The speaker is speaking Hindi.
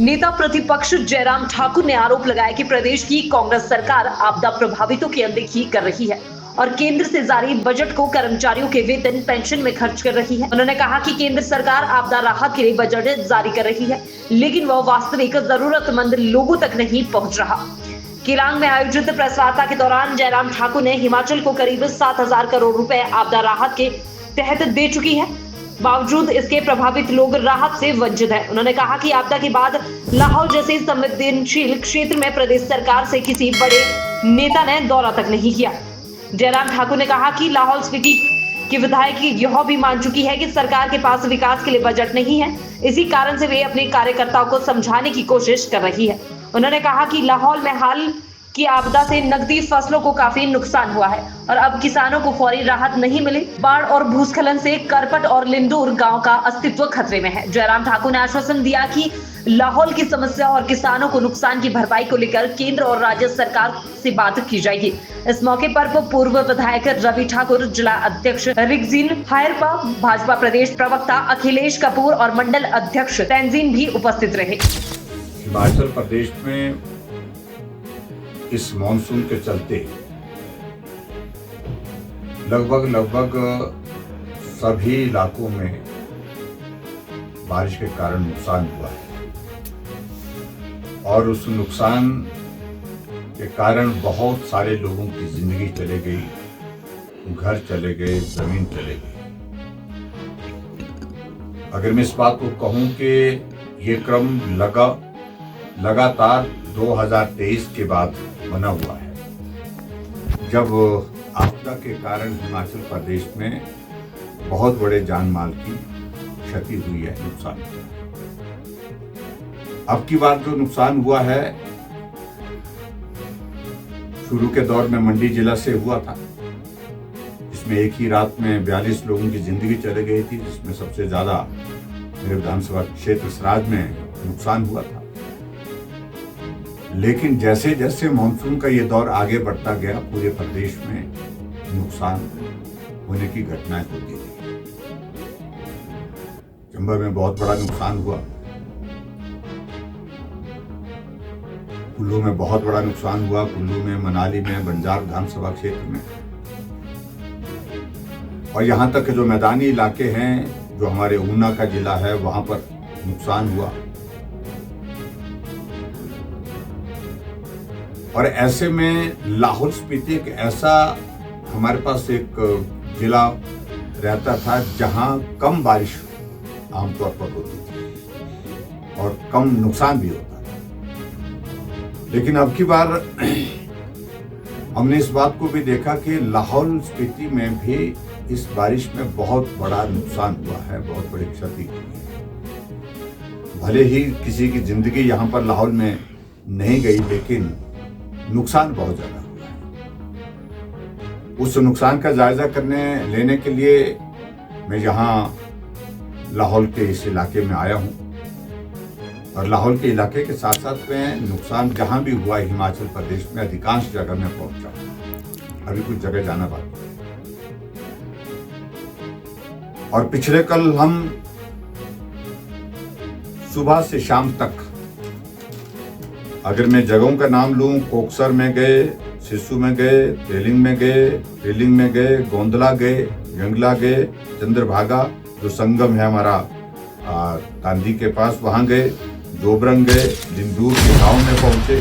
नेता प्रतिपक्ष जयराम ठाकुर ने आरोप लगाया कि प्रदेश की कांग्रेस सरकार आपदा प्रभावितों की अनदेखी कर रही है और केंद्र से जारी बजट को कर्मचारियों के वेतन पेंशन में खर्च कर रही है। उन्होंने कहा कि केंद्र सरकार आपदा राहत के लिए बजट जारी कर रही है, लेकिन वह वास्तविक जरूरतमंद लोगों तक नहीं पहुंच रहा। केलांग में आयोजित प्रेस वार्ता के दौरान जयराम ठाकुर ने हिमाचल को करीब 7,000 करोड़ रुपए आपदा राहत के तहत दे चुकी है, बावजूद इसके प्रभावित लोग राहत से वंचित हैं। उन्होंने कहा कि आपदा के बाद लाहौल जैसे संवेदनशील क्षेत्र में प्रदेश सरकार से किसी बड़े नेता ने दौरा तक नहीं किया। जयराम ठाकुर ने कहा कि लाहौल स्पीति की विधायक यह भी मान चुकी है कि सरकार के पास विकास के लिए बजट नहीं है, इसी कारण से वे अपने कार्यकर्ताओं को समझाने की कोशिश कर रही है। उन्होंने कहा कि लाहौल में हाल की आपदा से नकदी फसलों को काफी नुकसान हुआ है और अब किसानों को फौरी राहत नहीं मिली। बाढ़ और भूस्खलन से करपट और लिंदूर गांव का अस्तित्व खतरे में है। जयराम ठाकुर ने आश्वासन दिया कि लाहौल की समस्या और किसानों को नुकसान की भरपाई को लेकर केंद्र और राज्य सरकार से बात की जाएगी। इस मौके पर पूर्व विधायक रवि ठाकुर, जिला अध्यक्ष रिगजिन हायरपा, भाजपा प्रदेश प्रवक्ता अखिलेश कपूर और मंडल अध्यक्ष तंजीन भी उपस्थित रहे। हिमाचल प्रदेश में इस मॉनसून के चलते लगभग सभी इलाकों में बारिश के कारण नुकसान हुआ है और उस नुकसान के कारण बहुत सारे लोगों की जिंदगी चले गई, घर चले गए, जमीन चले गई। अगर मैं इस बात को कहूं कि ये क्रम लगातार 2023 के बाद बना हुआ है, जब आपदा के कारण हिमाचल प्रदेश में बहुत बड़े जान माल की क्षति हुई है, नुकसान हुआ है। अब की बार जो नुकसान हुआ है, शुरू के दौर में मंडी जिला से हुआ था, जिसमें एक ही रात में 42 लोगों की जिंदगी चली गई थी, जिसमें सबसे ज्यादा मेरे विधानसभा क्षेत्र सराज में नुकसान हुआ था। लेकिन जैसे जैसे मानसून का ये दौर आगे बढ़ता गया, पूरे प्रदेश में नुकसान होने की घटनाएं होती रही। चंबा में बहुत बड़ा नुकसान हुआ, कुल्लू में बहुत बड़ा नुकसान हुआ, कुल्लू में, मनाली में, बंजार विधानसभा क्षेत्र में, और यहाँ तक जो मैदानी इलाके हैं, जो हमारे ऊना का जिला है, वहां पर नुकसान हुआ। और ऐसे में लाहौल स्पीति एक ऐसा हमारे पास एक जिला रहता था जहां कम बारिश आमतौर पर होती थी और कम नुकसान भी होता था। लेकिन अब की बार हमने इस बात को भी देखा कि लाहौल स्पीति में भी इस बारिश में बहुत बड़ा नुकसान हुआ है, बहुत बड़ी क्षति हुई है। भले ही किसी की जिंदगी यहाँ पर लाहौल में नहीं गई, लेकिन नुकसान बहुत ज्यादा हुआ है। उस नुकसान का जायजा लेने के लिए मैं यहाँ लाहौल के इस इलाके में आया हूँ और लाहौल के इलाके के साथ साथ में नुकसान जहां भी हुआ है हिमाचल प्रदेश में अधिकांश जगह में पहुंचा। अभी कुछ जगह जाना बाकी है। और पिछले कल हम सुबह से शाम तक, अगर मैं जगहों का नाम लूं, कोकसर में गए, सिस्सू में गए, तेलिंग में गए, गोंदला गए, जंगला गए, चंद्रभागा जो संगम है हमारा तांदी के पास, वहां गए, जोबरंग गए, लिंदूर के गांव में पहुंचे।